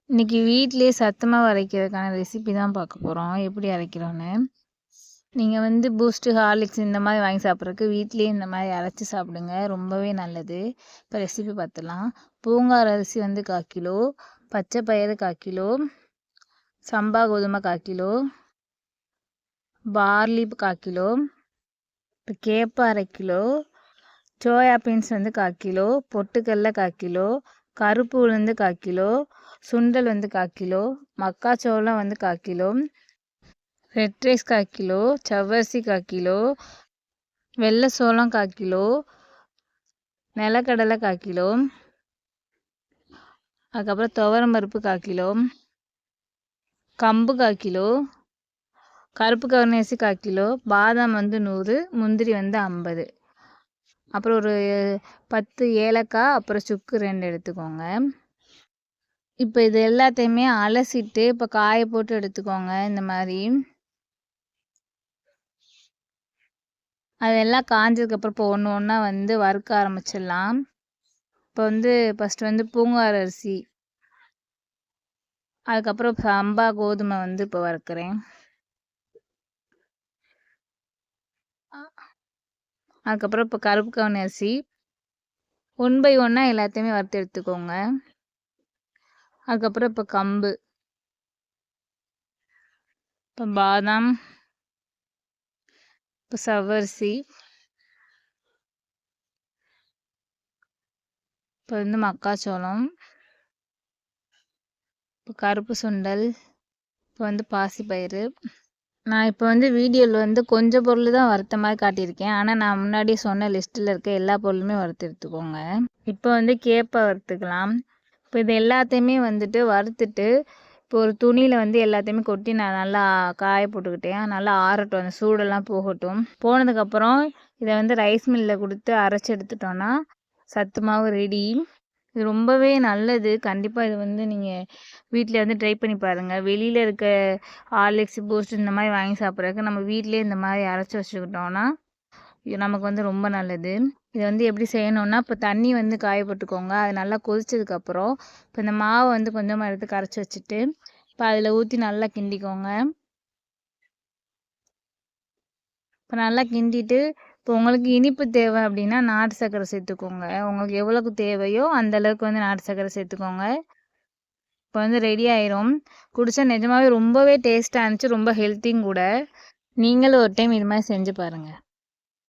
இன்னைக்கு வீட்டிலேயே சத்து மாவு அரைக்கிறதுக்கான ரெசிபி தான் பார்க்க போகிறோம். எப்படி அரைக்கிறோன்னு. நீங்கள் வந்து பூஸ்ட்டு, ஹார்லிக்ஸ் இந்த மாதிரி வாங்கி சாப்பிட்றதுக்கு வீட்லேயே இந்த மாதிரி அரைச்சி சாப்பிடுங்க. ரொம்பவே நல்லது. இப்போ ரெசிபி பார்த்துலாம். பூங்கார் அரிசி வந்து 1/4 கிலோ, பச்சை பயிறு 1/4 கிலோ, சம்பா கோதுமை 1/4 கிலோ, பார்லி 1/4 கிலோ, இப்போ கேப்பை 1/2 கிலோ, சோயா பீன்ஸ் வந்து 1/4 கிலோ, பொட்டுக்கடலை 1/4 கிலோ, கருப்பு உளுந்து 1/4 கிலோ, சுண்டல் வந்து 1/4 கிலோ, மக்காச்சோளம் வந்து 1/4 கிலோ, ரெட் ரைஸ் 1/4 கிலோ, சவ்வரிசி 1/4 கிலோ, வெள்ளை சோளம் 1/4 கிலோ, நிலக்கடலை 1/4 கிலோ, அதுக்கப்புறம் துவரம் பருப்பு 1/4 கிலோ, கம்பு 1/4 கிலோ, கருப்பு கவுனி அரிசி 1/4 கிலோ, பாதாம் வந்து 100, முந்திரி வந்து 50, அப்புறம் ஒரு 10 ஏலக்காய், அப்புறம் சுக்கு 2 எடுத்துக்கோங்க. இப்போ இது எல்லாத்தையுமே அலசிட்டு இப்போ காய போட்டு எடுத்துக்கோங்க. இந்த மாதிரி அதெல்லாம் காஞ்சதுக்கப்புறம் இப்போ ஒன்று ஒன்றா வந்து வறுக்க ஆரம்பிச்சிடலாம். இப்போ வந்து ஃபஸ்ட்டு வந்து பூங்கார் அரிசி, அதுக்கப்புறம் சம்பா கோதுமை வந்து இப்போ வறுக்கிறேன். அதுக்கப்புறம் இப்போ கருப்பு கவுனி அரிசி 1 பை 1 எல்லாத்தையுமே வறுத்து எடுத்துக்கோங்க. அதுக்கப்புறம் இப்போ கம்பு, இப்போ பாதாம், இப்போ சவ்வரிசி, இப்போ வந்து மக்காச்சோளம், இப்போ கருப்பு சுண்டல், இப்போ வந்து பாசிப்பயிறு. நான் இப்போ வந்து வீடியோவில் வந்து கொஞ்சம் பொருள் தான் வறுத்த மாதிரி காட்டியிருக்கேன். ஆனால் நான் முன்னாடியே சொன்ன லிஸ்ட்டில் இருக்க எல்லா பொருளுமே வறுத்து எடுத்துக்கோங்க. இப்போ வந்து கேப்பை வறுத்துக்கலாம். இப்போ இது எல்லாத்தையுமே வந்துட்டு வறுத்துட்டு இப்போ ஒரு துணியில் வந்து எல்லாத்தையுமே கொட்டி நான் நல்லா காய போட்டுக்கிட்டேன். நல்லா ஆறட்டும், அந்த சூடெல்லாம் போகட்டும். போனதுக்கப்புறம் இதை வந்து ரைஸ் மில்லில் கொடுத்து அரைச்சி எடுத்துட்டோன்னா சத்து மாவு ரெடி. இது ரொம்பவே நல்லது. கண்டிப்பாக இது வந்து நீங்கள் வீட்டில் வந்து ட்ரை பண்ணி பாருங்கள். வெளியில் இருக்க ஹார்லிக்ஸ், பூஸ்ட் இந்த மாதிரி வாங்கி சாப்பிட்றதுக்கு நம்ம வீட்டிலே இந்த மாதிரி அரைச்சி வச்சுக்கிட்டோன்னா இது நமக்கு வந்து ரொம்ப நல்லது. இதை வந்து எப்படி செய்யணுன்னா, இப்போ தண்ணி வந்து காய போட்டுக்கோங்க. அது நல்லா கொதிச்சதுக்கப்புறம் இப்போ இந்த மாவை வந்து கொஞ்சமாக எடுத்து கரைச்சி வச்சுட்டு இப்போ அதில் ஊற்றி நல்லா கிண்டிக்கோங்க. இப்போ நல்லா கிண்டிட்டு இப்போ உங்களுக்கு இனிப்பு தேவை அப்படின்னா நாட்டு சர்க்கரை சேர்த்துக்கோங்க. உங்களுக்கு எவ்வளோக்கு தேவையோ அந்தளவுக்கு வந்து நாட்டு சர்க்கரை சேர்த்துக்கோங்க. இப்போ வந்து ரெடி ஆயிரும். குடித்தா நிஜமாவே ரொம்பவே டேஸ்ட்டாக இருந்துச்சு. ரொம்ப ஹெல்த்தியும் கூட. நீங்களும் ஒரு டைம் இது மாதிரி செஞ்சு பாருங்கள்.